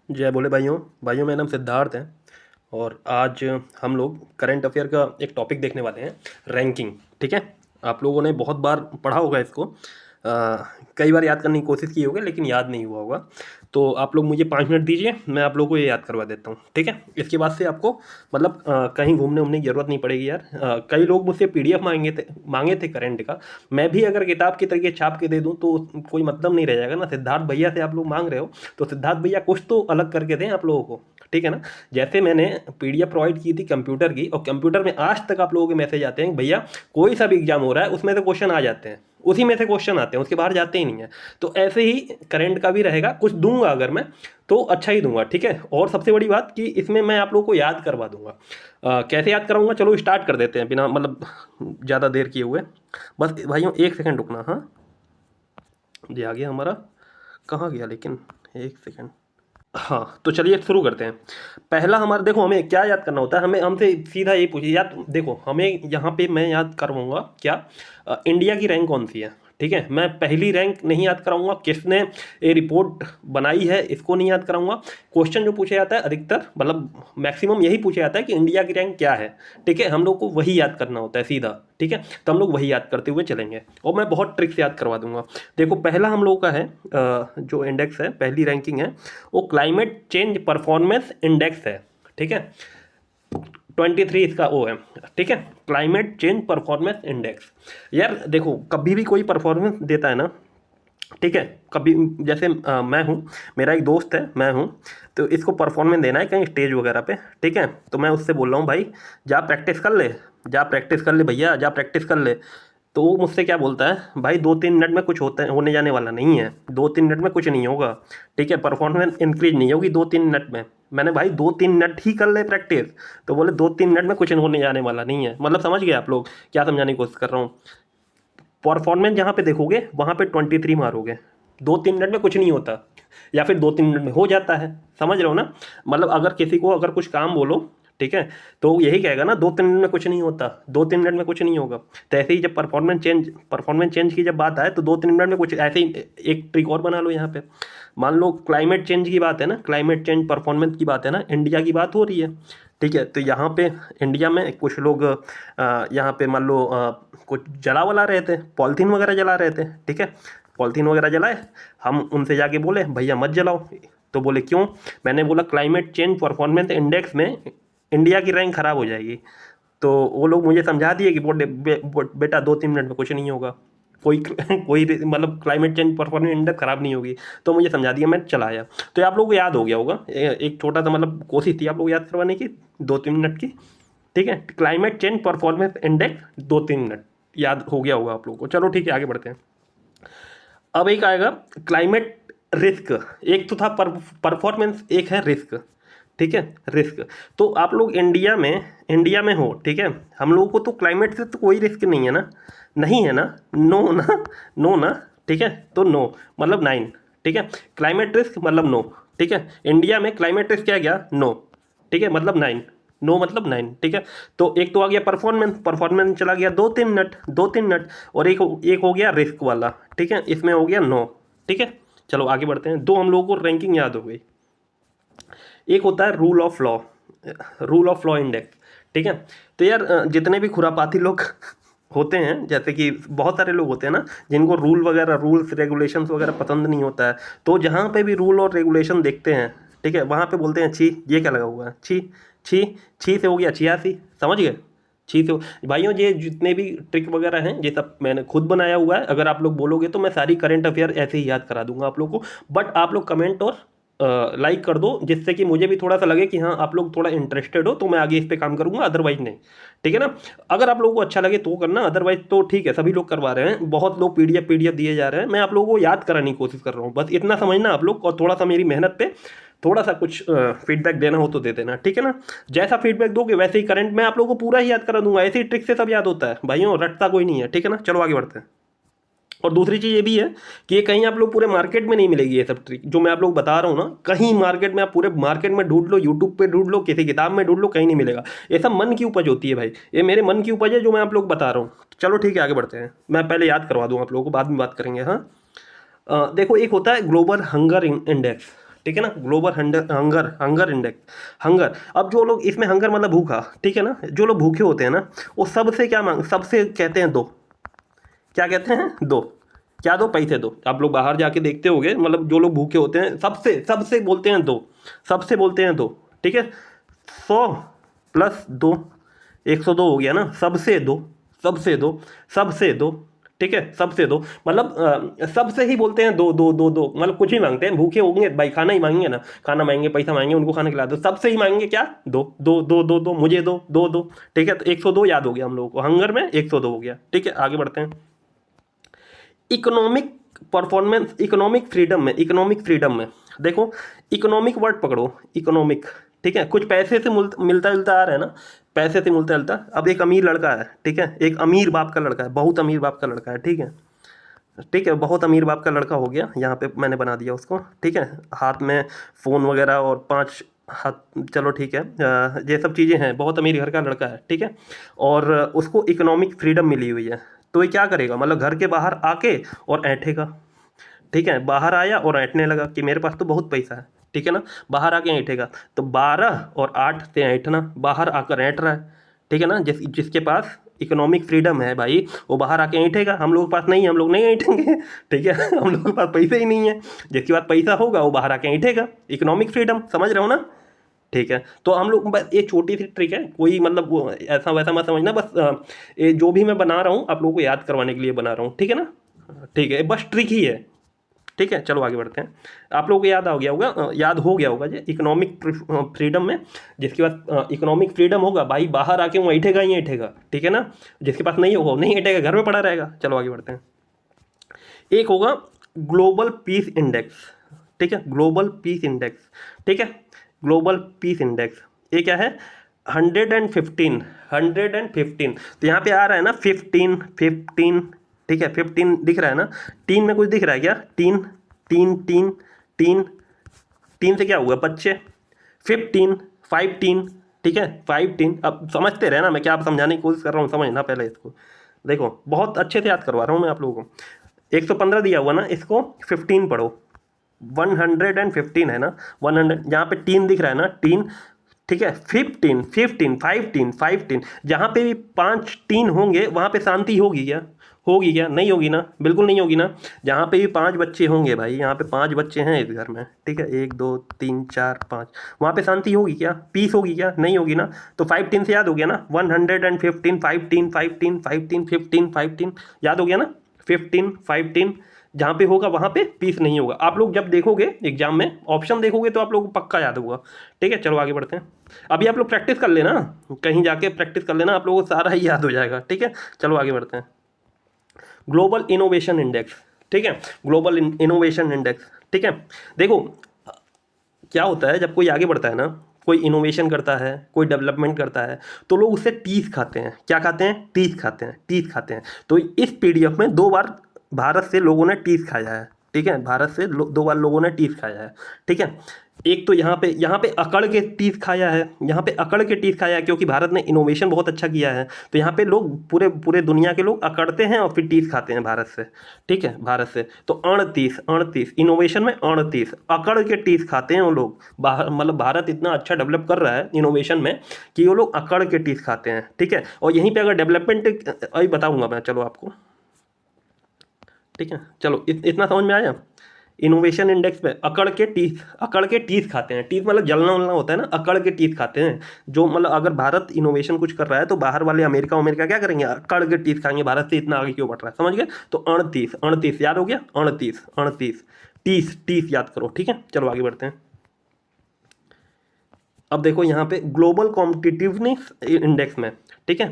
जय बोले भाइयों। मेरा नाम सिद्धार्थ है और आज हम लोग करंट अफेयर का एक टॉपिक देखने वाले हैं, रैंकिंग। ठीक है। आप लोगों ने बहुत बार पढ़ा होगा इसको, कई बार याद करने की कोशिश की होगी लेकिन याद नहीं हुआ होगा। तो आप लोग मुझे 5 मिनट दीजिए, मैं आप लोगों को ये याद करवा देता हूँ। ठीक है। इसके बाद से आपको मतलब कहीं घूमने उमने की ज़रूरत नहीं पड़ेगी यार। कई लोग मुझसे पीडीएफ मांगे थे करंट का। मैं भी अगर किताब की तरीके छाप के दे दूँ तो कोई मतलब नहीं रह जाएगा ना। सिद्धार्थ भैया से आप लोग मांग रहे हो तो सिद्धार्थ भैया कुछ तो अलग करके दें आप लोगों को। ठीक है ना। जैसे मैंने पीडीएफ प्रोवाइड की थी कंप्यूटर की, और कंप्यूटर में आज तक आप लोगों के मैसेज आते हैं कि भैया कोई सा भी एग्जाम हो रहा है उसमें से क्वेश्चन आ जाते हैं, उसी में से क्वेश्चन आते हैं, उसके बाहर जाते ही नहीं है। तो ऐसे ही करंट का भी रहेगा, कुछ दूंगा अगर मैं तो अच्छा ही दूंगा। ठीक है। और सबसे बड़ी बात कि इसमें मैं आप लोगों को याद करवा दूंगा। कैसे याद कराऊंगा, चलो स्टार्ट कर देते हैं बिना मतलब ज़्यादा देर किए हुए। बस भाइयों 1 सेकंड रुकना। हाँ ये आ गया हमारा, कहाँ गया लेकिन, 1 सेकंड। हाँ तो चलिए शुरू करते हैं। पहला हमारा देखो, हमें क्या याद करना होता है, हमें हमसे सीधा यही पूछिए याद। देखो हमें यहाँ पे मैं याद करवाऊंगा क्या, इंडिया की रैंक कौन सी है। ठीक है। मैं पहली रैंक नहीं याद कराऊंगा, किसने ये रिपोर्ट बनाई है इसको नहीं याद कराऊंगा। क्वेश्चन जो पूछा जाता है अधिकतर मतलब मैक्सिमम यही पूछा जाता है कि इंडिया की रैंक क्या है। ठीक है। हम लोग को वही याद करना होता है सीधा। ठीक है। तो हम लोग वही याद करते हुए चलेंगे और मैं बहुत ट्रिक से याद करवा दूंगा। देखो पहला हम लोगों का है जो इंडेक्स है, पहली रैंकिंग है वो क्लाइमेट चेंज परफॉर्मेंस इंडेक्स है। ठीक है। 23 इसका वो है। ठीक है। Climate change performance index. यार देखो कभी भी कोई परफॉर्मेंस देता है ना, ठीक है, कभी जैसे मैं हूँ, मेरा एक दोस्त है, मैं हूँ, तो इसको परफॉर्मेंस देना है कहीं स्टेज वगैरह पे। ठीक है। तो मैं उससे बोल रहा हूँ भाई जा प्रैक्टिस कर ले, जा प्रैक्टिस कर ले भैया, जा प्रैक्टिस कर ले। तो वो मुझसे क्या बोलता है, भाई 2-3 मिनट में कुछ होता है, होने जाने वाला नहीं है, 2-3 मिनट में कुछ नहीं होगा। ठीक है। परफॉर्मेंस इंक्रीज नहीं होगी 2-3 मिनट में। मैंने भाई 2-3 मिनट ही कर ले प्रैक्टिस, तो बोले 2-3 मिनट में कुछ होने जाने वाला नहीं है। मतलब समझ गए आप लोग क्या समझाने की कोशिश कर रहा हूँ। परफॉर्मेंस जहाँ पे देखोगे वहाँ पे 23 मारोगे, 2-3 मिनट में कुछ नहीं होता, या फिर 2-3 मिनट में हो जाता है। समझ रहे हो ना। मतलब अगर किसी को अगर कुछ काम बोलो, ठीक है, तो यही कहेगा ना 2-3 मिनट में कुछ नहीं होता, 2-3 मिनट में कुछ नहीं होगा। तो ऐसे ही जब परफॉर्मेंस चेंज की जब बात आए तो 2-3 मिनट में कुछ, ऐसे ही एक ट्रिक और बना लो यहाँ पे। मान लो क्लाइमेट चेंज की बात है ना, क्लाइमेट चेंज परफॉर्मेंस की बात है ना, इंडिया की बात हो रही है। ठीक है। तो यहाँ पे इंडिया में कुछ लोग यहाँ पे मान लो कुछ जला वला रहे थे, पॉलीथीन वगैरह जला रहे थे। ठीक है। पॉलीथीन वगैरह जलाए, हम उनसे जाके बोले भैया मत जलाओ। तो बोले क्यों। मैंने बोला क्लाइमेट चेंज परफॉर्मेंस इंडेक्स में इंडिया की रैंक खराब हो जाएगी। तो वो लोग मुझे समझा दिए कि बेटा 2-3 मिनट में कुछ नहीं होगा, कोई कोई मतलब क्लाइमेट चेंज परफॉर्मेंस इंडेक्स खराब नहीं होगी। तो मुझे समझा दिया, मैं चला आया। तो ये आप लोगों को याद हो गया होगा, एक छोटा सा मतलब कोशिश थी आप लोग याद करवाने की 2-3 मिनट की। ठीक है। Climate change performance index 2-3 minute याद हो गया होगा आप लोगों को। चलो ठीक है आगे बढ़ते हैं। अब एक आएगा क्लाइमेट रिस्क। एक तो था परफॉर्मेंस, एक है रिस्क। ठीक है। रिस्क। तो आप लोग इंडिया में हो, ठीक है, हम लोगों को तो क्लाइमेट से तो कोई रिस्क नहीं है ना, नहीं है ना, नो ना, नो ना। ठीक है। तो नो मतलब 9। ठीक है। क्लाइमेट रिस्क मतलब नो। ठीक है। इंडिया में क्लाइमेट रिस्क क्या गया, नो। ठीक है। मतलब 9, नो मतलब 9। ठीक है। तो एक तो आ गया परफॉर्मेंस चला गया 2-3 मिनट, 2-3 मिनट। और एक हो गया रिस्क वाला। ठीक है। इसमें हो गया नो। ठीक है। चलो आगे बढ़ते हैं। दो हम लोगों को रैंकिंग याद हो गई। एक होता है रूल ऑफ लॉ इंडेक्स। ठीक है। तो यार जितने भी खुरापाती लोग होते हैं, जैसे कि बहुत सारे लोग होते हैं ना जिनको रूल्स रेगुलेशंस वगैरह पसंद नहीं होता है, तो जहाँ पे भी रूल और रेगुलेशन देखते हैं, ठीक है, वहाँ पे बोलते हैं छी ये क्या लगा हुआ है, छी छी। छी से हो गया 86, समझ गए। छी से भाइयों ये जितने भी ट्रिक वगैरह हैं ये सब मैंने खुद बनाया हुआ है। अगर आप लोग बोलोगे तो मैं सारी करंट अफेयर ऐसे ही याद करा दूंगा आप लोग को। बट आप लोग कमेंट और लाइक कर दो, जिससे कि मुझे भी थोड़ा सा लगे कि हाँ आप लोग थोड़ा इंटरेस्टेड हो, तो मैं आगे इस पे काम करूंगा, अदरवाइज नहीं। ठीक है ना। अगर आप लोगों को अच्छा लगे तो करना, अदरवाइज तो ठीक है, सभी लोग करवा रहे हैं, बहुत लोग पीडीएफ दिए जा रहे हैं, मैं आप लोगों को याद कराने की कोशिश कर रहा हूँ। बस इतना समझना आप लोग, और थोड़ा सा मेरी मेहनत पे थोड़ा सा कुछ फीडबैक देना हो तो दे देना। ठीक है ना। जैसा फीडबैक दोगे वैसे ही करंट मैं आप लोगों को पूरा ही याद करा दूंगा, ऐसी ट्रिक से सब याद होता है भाइयों, रटता कोई नहीं है। ठीक है ना। चलो आगे बढ़ते हैं। और दूसरी चीज़ ये भी है कि ये कहीं आप लोग पूरे मार्केट में नहीं मिलेगी, ये सब ट्रिक जो मैं आप लोग बता रहा हूँ ना, कहीं मार्केट में आप पूरे मार्केट में ढूंढ लो, यूट्यूब पे ढूंढ लो, किसी किताब में ढूंढ लो, कहीं नहीं मिलेगा। ये सब मन की उपज होती है भाई, ये मेरे मन की उपज है जो मैं आप लोग बता रहा हूँ। चलो ठीक है आगे बढ़ते हैं। मैं पहले याद करवा दूँ आप लोगों को, बाद में बात करेंगे। हाँ देखो एक होता है ग्लोबल हंगर इंडेक्स। ठीक है ना, global hunger hunger index, hunger. अब जो लोग इसमें, हंगर मतलब भूखा, ठीक है ना, जो लोग भूखे होते हैं ना, वो सबसे क्या मांग, सबसे कहते हैं दो, क्या कहते हैं, दो। क्या दो, पैसे दो। आप लोग बाहर जाके देखते होगे, मतलब जो लोग भूखे होते हैं सबसे सबसे बोलते हैं दो, सबसे बोलते हैं दो, ठीक है। 100 + 2, 102 हो गया ना, सबसे दो, सबसे दो, सबसे दो, ठीक है, सबसे दो, मतलब सबसे ही बोलते हैं दो दो दो दो, मतलब कुछ ही मांगते हैं, भूखे होंगे भाई, खाना ही मांगेंगे ना, खाना मांगेंगे, पैसा मांगेंगे, उनको खाना खिला दो, सबसे ही मांगेंगे क्या, दो दो दो दो दो, मुझे दो, दो दो, ठीक है। तो 102 याद हो गया हम लोगों को, हंगर में 102 हो गया, ठीक है। आगे बढ़ते हैं। इकोनॉमिक परफॉर्मेंस, इकोनॉमिक फ्रीडम में, इकोनॉमिक फ्रीडम में देखो, इकोनॉमिक वर्ड पकड़ो, इकोनॉमिक, ठीक है। कुछ पैसे से मिलता जुलता आ रहा है ना, पैसे से मिलता जुलता। अब एक अमीर लड़का है, ठीक है, एक अमीर बाप का लड़का है, बहुत अमीर बाप का लड़का है, ठीक है, ठीक है, बहुत अमीर बाप का लड़का हो गया, यहाँ पे मैंने बना दिया उसको, ठीक है। हाथ में फ़ोन वगैरह और 5 हाथ, चलो ठीक है, ये सब चीज़ें हैं, बहुत अमीर घर का लड़का है, ठीक है। और उसको इकोनॉमिक फ्रीडम मिली हुई है, तो ये क्या करेगा, मतलब घर के बाहर आके और ऐंठेगा, ठीक है। बाहर आया और ऐंठने लगा कि मेरे पास तो बहुत पैसा है, ठीक है ना, बाहर आके ऐंठेगा। तो 12 और 8 से ऐंठना, बाहर आकर ऐंठ रहा है, ठीक है ना। जिसके पास इकोनॉमिक फ्रीडम है भाई, वो बाहर आके ऐंठेगा। हम लोगों के पास नहीं है, हम लोग नहीं ऐंठेंगे, ठीक है, हम लोगों के पास पैसे ही नहीं है। जिसके पास पैसा होगा वो बाहर आके ऐंठेगा, इकोनॉमिक फ्रीडम, समझ रहे हो ना, ठीक है। तो हम लोग बस, ये छोटी सी ट्रिक है, कोई मतलब वो ऐसा वैसा मत समझना, बस ये जो भी मैं बना रहा हूँ आप लोगों को याद करवाने के लिए बना रहा हूँ, ठीक है ना, ठीक है, बस ट्रिक ही है, ठीक है। चलो आगे बढ़ते हैं। आप लोगों को याद आ गया होगा, याद हो गया होगा ये इकोनॉमिक फ्रीडम में, जिसके पास इकोनॉमिक फ्रीडम होगा भाई, बाहर आके वो ऐठेगा ही ऐठेगा, ठीक है ना। जिसके पास नहीं होगा वो नहीं ऐठेगा, घर में पड़ा रहेगा। चलो आगे बढ़ते हैं। एक होगा ग्लोबल पीस इंडेक्स, ठीक है, ग्लोबल पीस इंडेक्स, ठीक है, ग्लोबल पीस इंडेक्स। ये क्या है, 115, 115। तो यहाँ पे आ रहा है ना 15, 15, ठीक है, 15 दिख रहा है ना, टीन में कुछ दिख रहा है क्या, tin, tin, tin, tin, tin से क्या हुआ बच्चे, 15, 15, ठीक है, 15। अब समझते रहे ना, मैं क्या आप समझाने की कोशिश कर रहा हूँ, समझना पहले इसको, देखो बहुत अच्छे से याद करवा रहा हूँ मैं आप लोगों को। 115 दिया हुआ ना, इसको 15 पढ़ो, 115 है ना, 100, जहाँ पे टीन दिख रहा है ना, टीन, ठीक है, 15, 15, 15, 15, जहाँ पे भी 5 टीन होंगे वहाँ पे शांति होगी क्या, होगी क्या, नहीं होगी ना, बिल्कुल नहीं होगी ना। जहाँ पे भी 5 बच्चे होंगे भाई, यहाँ पे 5 बच्चे हैं इस घर में, ठीक है, 1 2 3 4 5, वहाँ पे शांति होगी क्या, पीस होगी क्या, नहीं होगी ना। तो 15 से याद हो गया ना, 115, 15, 15, 15, 15, 15, याद हो गया ना, 15, 15, जहाँ पे होगा वहाँ पे पीस नहीं होगा। आप लोग जब देखोगे एग्जाम में ऑप्शन देखोगे तो आप लोगों को पक्का याद होगा, ठीक है। चलो आगे बढ़ते हैं। अभी आप लोग प्रैक्टिस कर लेना, कहीं जाके प्रैक्टिस कर लेना, आप लोगों को सारा ही याद हो जाएगा, ठीक है। चलो आगे बढ़ते हैं। ग्लोबल इनोवेशन इंडेक्स, ठीक है, ग्लोबल इनोवेशन इंडेक्स, ठीक है। देखो क्या होता है, जब कोई आगे बढ़ता है ना, कोई इनोवेशन करता है, कोई डेवलपमेंट करता है, तो लोग उससे टीथ खाते हैं, क्या खाते हैं, टीथ खाते हैं, टीथ खाते हैं। तो इस पीडीएफ में 2 बार भारत से लोगों ने टीथ खाया है, ठीक है, भारत से 2 बार लोगों ने टीथ खाया है, ठीक है। एक तो यहाँ पे अकड़ के टीथ खाया है, यहाँ पे अकड़ के टीथ खाया है, क्योंकि भारत ने इनोवेशन बहुत अच्छा किया है। तो यहाँ पे लोग पूरे पूरे दुनिया के लोग अकड़ते हैं और फिर टीथ खाते हैं भारत से, ठीक है, भारत से। तो 38, 38 इनोवेशन में, 38 अकड़ के टीथ खाते हैं वो लोग। बाहर मतलब भारत इतना अच्छा डेवलप कर रहा है इनोवेशन में कि वो लोग अकड़ के टीथ खाते हैं, ठीक है। और यहीं पर अगर डेवलपमेंट अभी बताऊँगा मैं, चलो आपको, ठीक है। चलो इतना समझ में आया। इनोवेशन इंडेक्स पे अकड़ के टीथ खाते हैं, टीथ मतलब जलना उलना होता है ना, अकड़ के टीथ खाते हैं। जो मतलब अगर भारत इनोवेशन कुछ कर रहा है तो बाहर वाले अमेरिका अमेरिका क्या करेंगे, अकड़ के टीथ खाएंगे, भारत से इतना आगे क्यों बढ़ रहा है, समझ गए। तो 38, 38 याद हो गया, 38, 38, तीस, तीस याद करो, ठीक है। चलो आगे बढ़ते हैं। अब देखो यहाँ पे ग्लोबल कॉम्पिटिटिवनेस इंडेक्स में, ठीक है,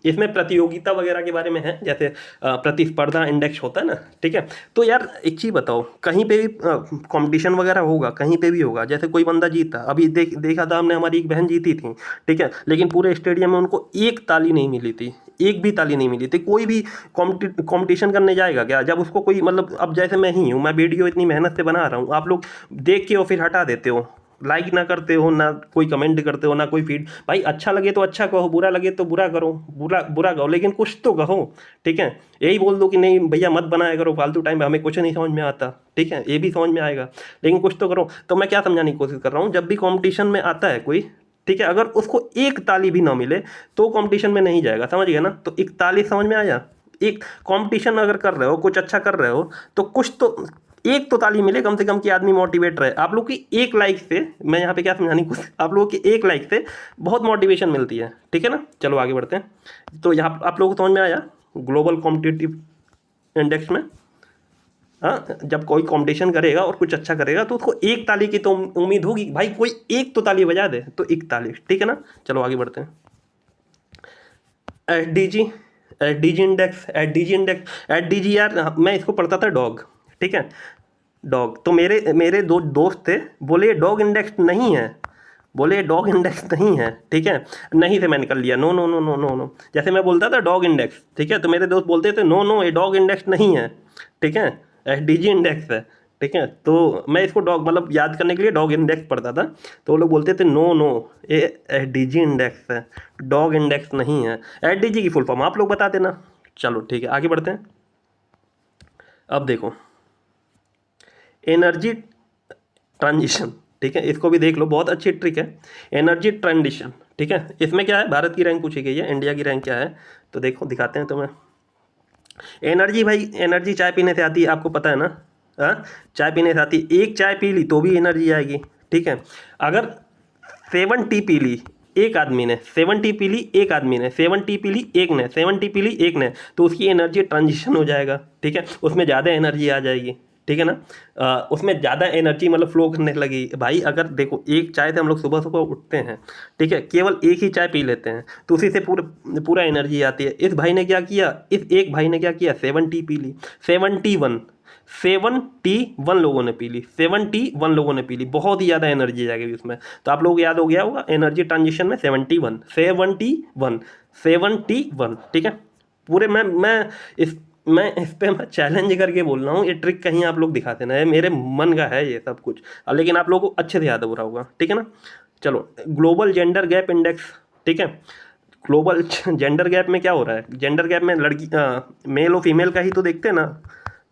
इसमें प्रतियोगिता वगैरह के बारे में है, जैसे प्रतिस्पर्धा इंडेक्स होता है ना, ठीक है। तो यार एक चीज़ बताओ, कहीं पे भी कंपटीशन वगैरह होगा, कहीं पे भी होगा, जैसे कोई बंदा जीता, अभी देखा था हमने, हमारी एक बहन जीती थी, ठीक है, लेकिन पूरे स्टेडियम में उनको एक ताली नहीं मिली थी, एक भी ताली नहीं मिली थी। कोई भी कंपटीशन करने जाएगा क्या, जब उसको कोई मतलब, अब जैसे मैं ही हूँ, मैं वीडियो इतनी मेहनत से बना रहा हूँ, आप लोग देख के और फिर हटा देते हो, लाइक ना करते हो, ना कोई कमेंट करते हो, ना कोई फीड। भाई अच्छा लगे तो अच्छा कहो, बुरा लगे तो बुरा करो, बुरा बुरा कहो, लेकिन कुछ तो कहो। ठीक है, यही बोल दो कि नहीं भैया मत बनाया करो फालतू टाइम, हमें कुछ नहीं समझ में आता। ठीक है, ये भी समझ में आएगा, लेकिन कुछ तो करो। तो मैं क्या समझाने की कोशिश कर रहा हूँ, जब भी कॉम्पिटिशन में आता है कोई, ठीक है, अगर उसको एक ताली भी ना मिले तो कंपटीशन में नहीं जाएगा, समझ गए ना। तो एक ताली समझ में आया। एक कंपटीशन अगर कर रहे हो, कुछ अच्छा कर रहे हो, तो कुछ तो एक तो ताली मिले कम से कम कि आदमी मोटिवेट रहे। आप लोग की एक लाइक से, मैं यहाँ पे क्या समझाने की कोशिश, आप लोगों की एक लाइक से बहुत मोटिवेशन मिलती है। ठीक है ना, चलो आगे बढ़ते हैं। तो यहाँ आप लोगों को समझ में आया ग्लोबल कॉम्पिटिटिव इंडेक्स में, हाँ, जब कोई कंपटीशन करेगा और कुछ अच्छा करेगा तो उसको एक ताली की तो उम्मीद होगी, भाई कोई एक तो ताली बजा दे, तो एक ताली। ठीक है ना, चलो आगे बढ़ते हैं। SDG, SDG index, SDG index, SDG यार मैं इसको पढ़ता था डॉग। ठीक है, डॉग। तो मेरे मेरे दो दोस्त थे, बोले डॉग इंडेक्स नहीं है, बोले डॉग इंडेक्स नहीं है। ठीक है, नहीं से मैं निकल लिया, no no no no no no. जैसे मैं बोलता था डॉग इंडेक्स, ठीक है, तो मेरे दोस्त बोलते थे नो नो ये डॉग इंडेक्स नहीं है। ठीक है, एसडीजी इंडेक्स है। ठीक है, तो मैं इसको डॉग मतलब याद करने के लिए डॉग इंडेक्स पढ़ता था। तो वो लोग बोलते थे नो नो ये एसडीजी इंडेक्स है, डॉग इंडेक्स नहीं है। एसडीजी की फुल फॉर्म आप लोग बता देना। चलो ठीक है, आगे बढ़ते हैं। अब देखो एनर्जी ट्रांजिशन, ठीक है, इसको भी देख लो, बहुत अच्छी ट्रिक है। एनर्जी ट्रांजिशन, ठीक है, इसमें क्या है, भारत की रैंक पूछी गई है, इंडिया की रैंक क्या है, तो देखो दिखाते हैं तुम्हें। एनर्जी, भाई एनर्जी चाय पीने से आती है, आपको पता है ना। हाँ, चाय पीने से आती है, एक चाय पी ली तो भी एनर्जी आएगी। ठीक है, अगर 7 टी पी ली एक आदमी ने, 7 टी पी ली एक आदमी ने, 7 टी पी ली एक ने, 7 टी पी ली एक ने, तो उसकी एनर्जी ट्रांजिशन हो जाएगा। ठीक है, उसमें ज़्यादा एनर्जी आ जाएगी। ठीक है ना, उसमें ज़्यादा एनर्जी मतलब फ्लो करने लगी। भाई अगर देखो एक चाय से हम लोग सुबह सुबह उठते हैं, ठीक है, केवल एक ही चाय पी लेते हैं तो उसी से पूरा एनर्जी आती है। इस भाई ने क्या किया, इस एक भाई ने क्या किया, 7 टी पी ली, 71, 7 टी 1 लोगों ने पी ली, 7 टी 1 लोगों ने पी ली, बहुत ही ज़्यादा एनर्जी जाएगी उसमें। तो आप लोगों को याद हो गया होगा एनर्जी ट्रांजिशन में 71, 7 टी 1, 7 टी 1। ठीक है, पूरे मैं इस पे मैं चैलेंज करके बोल रहा हूँ, ये ट्रिक कहीं आप लोग दिखाते ना, है मेरे मन का है ये सब कुछ, लेकिन आप लोगों को अच्छे से याद हो रहा होगा। ठीक है ना, चलो ग्लोबल जेंडर गैप इंडेक्स। ठीक है, ग्लोबल जेंडर गैप में क्या हो रहा है, जेंडर गैप में लड़की मेल और फीमेल का ही तो देखते हैं ना।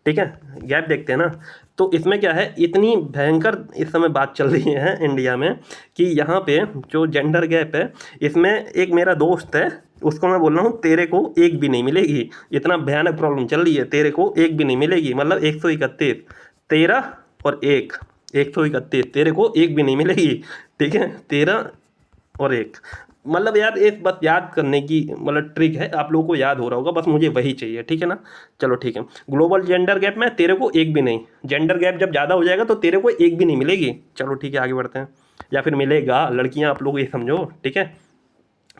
ठीक है, गैप देखते हैं ना। तो इसमें क्या है, इतनी भयंकर इस समय बात चल रही है इंडिया में कि यहाँ पे जो जेंडर गैप है, इसमें एक मेरा दोस्त है, उसको मैं बोल रहा हूँ तेरे को एक भी नहीं मिलेगी। इतना भयानक प्रॉब्लम चल रही है, तेरे को एक भी नहीं मिलेगी, मतलब 131, 13 और 1, 131, तेरे को एक भी नहीं मिलेगी। ठीक है, 13 और 1, मतलब यार एक बस याद करने की मतलब ट्रिक है, आप लोगों को याद हो रहा होगा, बस मुझे वही चाहिए। ठीक है ना, चलो ठीक है। ग्लोबल जेंडर गैप में तेरे को एक भी नहीं, जेंडर गैप जब ज़्यादा हो जाएगा तो तेरे को एक भी नहीं मिलेगी। चलो ठीक है, आगे बढ़ते हैं, या फिर मिलेगा, लड़कियां आप लोग ये समझो। ठीक है,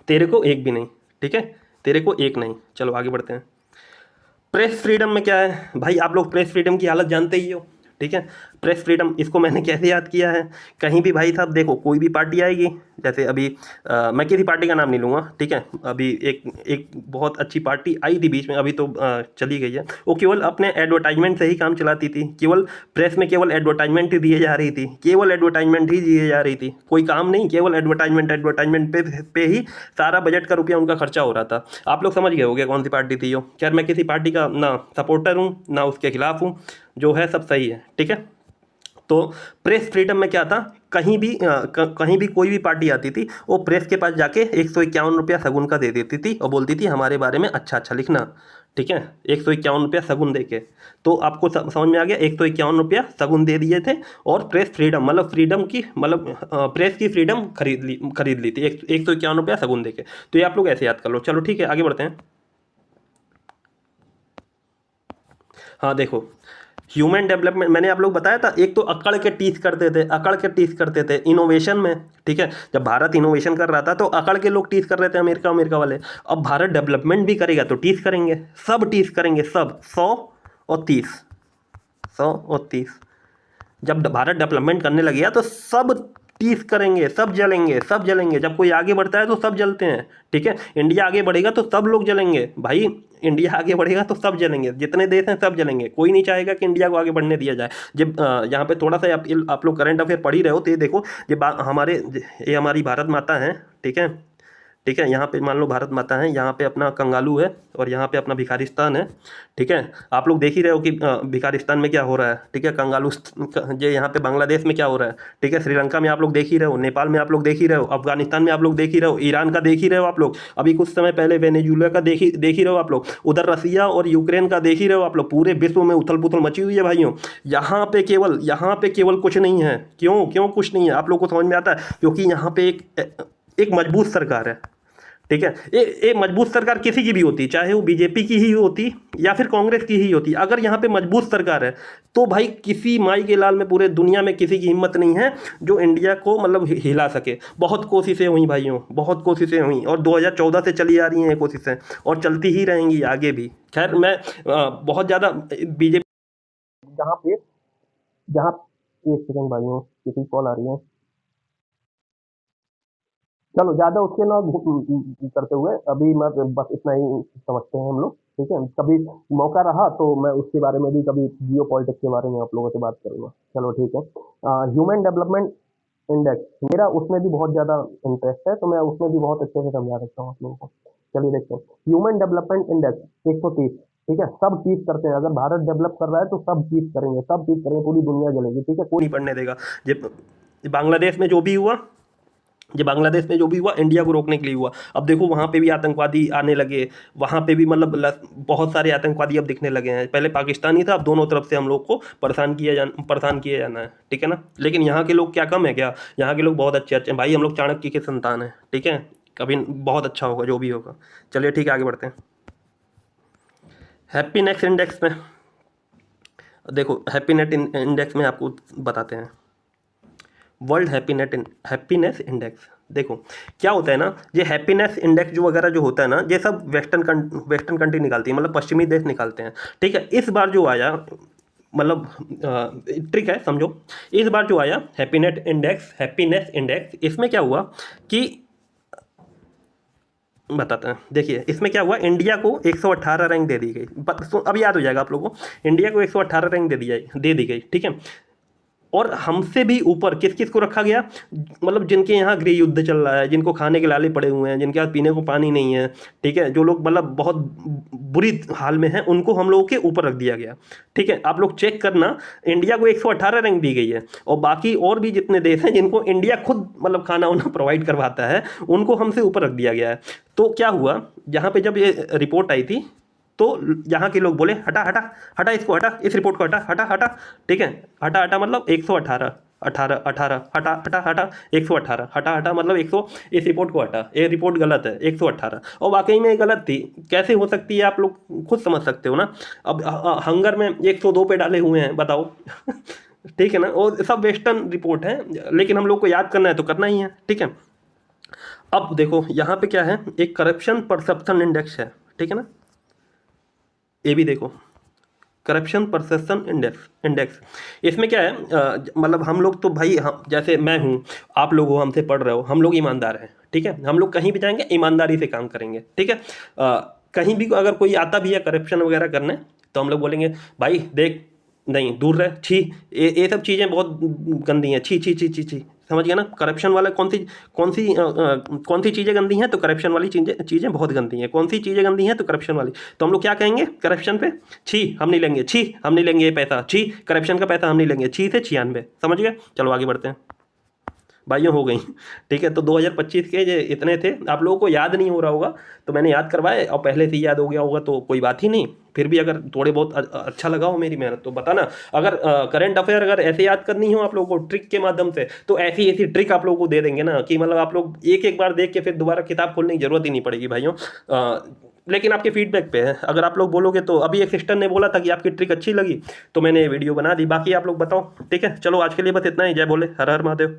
तेरे को एक भी नहीं, ठीक है, तेरे को एक नहीं। चलो आगे बढ़ते हैं। प्रेस फ्रीडम में क्या है, भाई आप लोग प्रेस फ्रीडम की हालत जानते ही हो। ठीक है, प्रेस फ्रीडम, इसको मैंने कैसे याद किया है, कहीं भी भाई साहब देखो कोई भी पार्टी आएगी, जैसे अभी मैं किसी पार्टी का नाम नहीं लूँगा। ठीक है, अभी एक एक बहुत अच्छी पार्टी आई थी बीच में, अभी तो चली गई है, वो केवल अपने एडवर्टाइजमेंट से ही काम चलाती थी, केवल प्रेस में केवल एडवर्टाइजमेंट ही दिए जा रही थी, केवल एडवर्टाइजमेंट ही दिए जा रही थी, कोई काम नहीं, केवल एडवर्टाइजमेंट, एडवर्टाइजमेंट पे ही सारा बजट का रुपया उनका खर्चा हो रहा था। आप लोग समझ गए होंगे कौन सी पार्टी थी वो। खैर मैं किसी पार्टी का ना सपोर्टर हूँ ना उसके खिलाफ हूँ, जो है सब सही है। ठीक है, तो प्रेस फ्रीडम में क्या था, कहीं भी कहीं भी कोई भी पार्टी आती थी, वो प्रेस के पास जाके 151 रुपया शगुन का दे देती थी और बोलती थी हमारे बारे में अच्छा अच्छा लिखना। ठीक है, 151 रुपया शगुन दे के, तो आपको समझ में आ गया, 151 रुपया शगुन दे दिए थे और प्रेस फ्रीडम मतलब फ्रीडम की मतलब प्रेस की फ्रीडम खरीद ली थी 151 रुपया शगुन दे के। तो ये आप लोग ऐसे याद कर लो। चलो ठीक है, आगे बढ़ते हैं। हाँ देखो, ह्यूमन डेवलपमेंट मैंने आप लोग बताया था, एक तो अकड़ के टीच करते थे, अकड़ के टीच करते थे इनोवेशन में। ठीक है, जब भारत इनोवेशन कर रहा था तो अकड़ के लोग टीच कर रहे थे, अमेरिका अमेरिका वाले। अब भारत डेवलपमेंट भी करेगा तो टीच करेंगे, सब टीच करेंगे, सब 100 और 30, 100 और 30। जब भारत डेवलपमेंट करने लगेगा तो सब टीस करेंगे, सब जलेंगे, सब जलेंगे। जब कोई आगे बढ़ता है तो सब जलते हैं। ठीक है, इंडिया आगे बढ़ेगा तो सब लोग जलेंगे भाई। इंडिया आगे बढ़ेगा तो सब जलेंगे, जितने देश हैं सब जलेंगे, कोई नहीं चाहेगा कि इंडिया को आगे बढ़ने दिया जाए। जब यहाँ पे थोड़ा सा आप लोग करंट अफेयर पढ़ ही रहे हो तो ये देखो, ये हमारी भारत माता है, ठीक है, ठीक है। यहाँ पे मान लो भारत माता है, यहाँ पे अपना कंगालू है और यहाँ पे अपना भिखारिस्तान है, ठीक है। आप लोग देख ही रहे हो कि भिखारिस्तान में क्या हो रहा है, ठीक है। कंगालू जो यहाँ पे बांग्लादेश में क्या हो रहा है, ठीक है। श्रीलंका में आप लोग देख ही रहे हो, नेपाल में आप लोग देख ही रहे हो, अफगानिस्तान में आप लोग देख ही रहे हो, ईरान का देख ही रहे हो आप लोग, अभी कुछ समय पहले वेनेजुएला का देख ही रहे हो आप लोग, उधर रसिया और यूक्रेन का देख ही रहे हो आप लोग। पूरे विश्व में उथल पुथल मची हुई है भाइयों। यहाँ पे केवल कुछ नहीं है। क्यों क्यों कुछ नहीं है, आप लोग को समझ में आता है? क्योंकि यहाँ पे एक मजबूत सरकार है, ठीक है। ये मजबूत सरकार किसी की भी होती, चाहे वो बीजेपी की ही होती या फिर कांग्रेस की ही होती, अगर यहाँ पे मजबूत सरकार है तो भाई किसी माई के लाल में पूरे दुनिया में किसी की हिम्मत नहीं है जो इंडिया को मतलब हिला सके। बहुत कोशिशें हुई भाइयों, बहुत कोशिशें हुई, और 2014 से चली आ रही हैं ये कोशिशें, और चलती ही रहेंगी आगे भी। खैर मैं बहुत ज़्यादा बीजेपी जहाँ पे जहाँ एक सेकंड भाइयों, किसी कॉल आ रही है, चलो ज़्यादा उसके ना करते हुए अभी मैं बस इतना ही समझते हैं हम लोग, ठीक है। कभी मौका रहा तो मैं उसके बारे में भी, कभी जियो पॉलिटिक्स के बारे में आप लोगों से बात करूँगा। चलो ठीक है। ह्यूमन डेवलपमेंट इंडेक्स मेरा उसमें भी बहुत ज़्यादा इंटरेस्ट है, तो मैं उसमें भी बहुत अच्छे से समझा सकता हूँ आप लोगों को। चलिए देखते हैं। ह्यूमन डेवलपमेंट इंडेक्स 130, ठीक है। सब चीज़ करते हैं, अगर भारत डेवलप कर रहा है तो सब चीज़ करेंगे, सब चीज़ करेंगे, पूरी दुनिया जलेगी, ठीक है। कोई नहीं पढ़ने देगा। जब बांग्लादेश में जो भी हुआ, इंडिया को रोकने के लिए हुआ। अब देखो वहाँ पे भी आतंकवादी आने लगे, वहाँ पे भी मतलब बहुत सारे आतंकवादी अब दिखने लगे हैं। पहले पाकिस्तानी था, अब दोनों तरफ से हम लोग को परेशान किया जाना है, ठीक है ना। लेकिन यहाँ के लोग क्या कम है क्या? यहाँ के लोग बहुत अच्छे हैं भाई, हम लोग चाणक्य के संतान हैं, ठीक है। कभी बहुत अच्छा होगा जो भी होगा। चलिए ठीक है, आगे बढ़ते हैं। हैप्पीनेस इंडेक्स में देखो, हैप्पीनेस इंडेक्स में आपको बताते हैं, वर्ल्ड हैप्पीनेस इंडेक्स। देखो क्या होता है ना, ये हैप्पीनेस इंडेक्स जो वगैरह जो होता है ना, ये सब वेस्टर्न कंट्री निकालती है, मतलब पश्चिमी देश निकालते हैं, ठीक है। इस बार जो आया, मतलब ट्रिक है समझो, इस बार जो आया हैप्पीनेस इंडेक्स, इसमें क्या हुआ कि बताते हैं। देखिए इसमें क्या हुआ, इंडिया को 118 रैंक दे दी गई। अब याद हो जाएगा आप लोगों को, इंडिया को 118 रैंक दे दी गई, ठीक है। और हमसे भी ऊपर किस किस को रखा गया, मतलब जिनके यहाँ गृह युद्ध चल रहा है, जिनको खाने के लाले पड़े हुए हैं, जिनके पास पीने को पानी नहीं है, ठीक है, जो लोग मतलब बहुत बुरी हाल में हैं, उनको हम लोगों के ऊपर रख दिया गया, ठीक है। आप लोग चेक करना, इंडिया को 118 रैंक दी गई है, और बाकी और भी जितने देश हैं जिनको इंडिया खुद मतलब खाना वाना प्रोवाइड करवाता है, उनको हमसे ऊपर रख दिया गया है। तो क्या हुआ, यहाँ पे जब ये रिपोर्ट आई थी तो यहाँ के लोग बोले हटा हटा हटा, इसको हटा, इस रिपोर्ट को हटा हटा हटा, ठीक है। हटा हटा मतलब 118, 18 18, हटा हटा हटा 118, हटा हटा मतलब 100, इस रिपोर्ट को हटा, ये रिपोर्ट गलत है 118। और वाकई में गलत थी, कैसे हो सकती है आप लोग खुद समझ सकते हो ना। अब हंगर में 102 पे डाले हुए हैं, बताओ ठीक है ना। और सब वेस्टर्न रिपोर्ट है, लेकिन हम लोग को याद करना है तो करना ही है, ठीक है। अब देखो यहाँ पे क्या है, एक करप्शन परसेप्शन इंडेक्स है, ठीक है ना। ये भी देखो, करप्शन परसेप्शन इंडेक्स इसमें क्या है, मतलब हम लोग तो भाई, हम जैसे मैं हूँ, आप लोग हो, हमसे पढ़ रहे हो, हम लोग ईमानदार हैं, ठीक है। हम लोग कहीं भी जाएंगे ईमानदारी से काम करेंगे, ठीक है। कहीं भी अगर कोई आता भी है करप्शन वगैरह करने, तो हम लोग बोलेंगे भाई देख, नहीं दूर रहे, छी, ये सब चीज़ें बहुत गंदी हैं, छी छी छी छी छी, समझ गया ना। करप्शन वाला कौन सी चीज़ें गंदी हैं, तो करप्शन वाली चीज़ें बहुत गंदी हैं। कौन सी चीज़ें गंदी हैं, तो करप्शन वाली। तो हम लोग क्या कहेंगे करप्शन पे, छी हम नहीं लेंगे, छी हम नहीं लेंगे ये पैसा, छी करप्शन का पैसा हम नहीं लेंगे, छी से 96। समझ गए, चलो आगे बढ़ते हैं भाइयों, हो गई, ठीक है। तो 2025 के ये इतने थे, आप लोगों को याद नहीं हो रहा होगा तो मैंने याद करवाए, और पहले से याद हो गया होगा तो कोई बात ही नहीं। फिर भी अगर थोड़े बहुत अच्छा लगा हो मेरी मेहनत तो बताना। अगर करंट अफेयर अगर ऐसे याद करनी हो आप लोगों को ट्रिक के माध्यम से, तो ऐसी ऐसी ट्रिक आप लोगों को दे देंगे ना कि मतलब आप लोग एक एक बार देख के फिर दोबारा किताब खोलने की जरूरत ही नहीं पड़ेगी भाइयों। लेकिन आपके फीडबैक पे है, अगर आप लोग बोलोगे तो। अभी एक सिस्टर ने बोला था कि आपकी ट्रिक अच्छी लगी, तो मैंने वीडियो बना दी, बाकी आप लोग बताओ, ठीक है। चलो आज के लिए बस इतना ही, जय बोले, हर हर महादेव।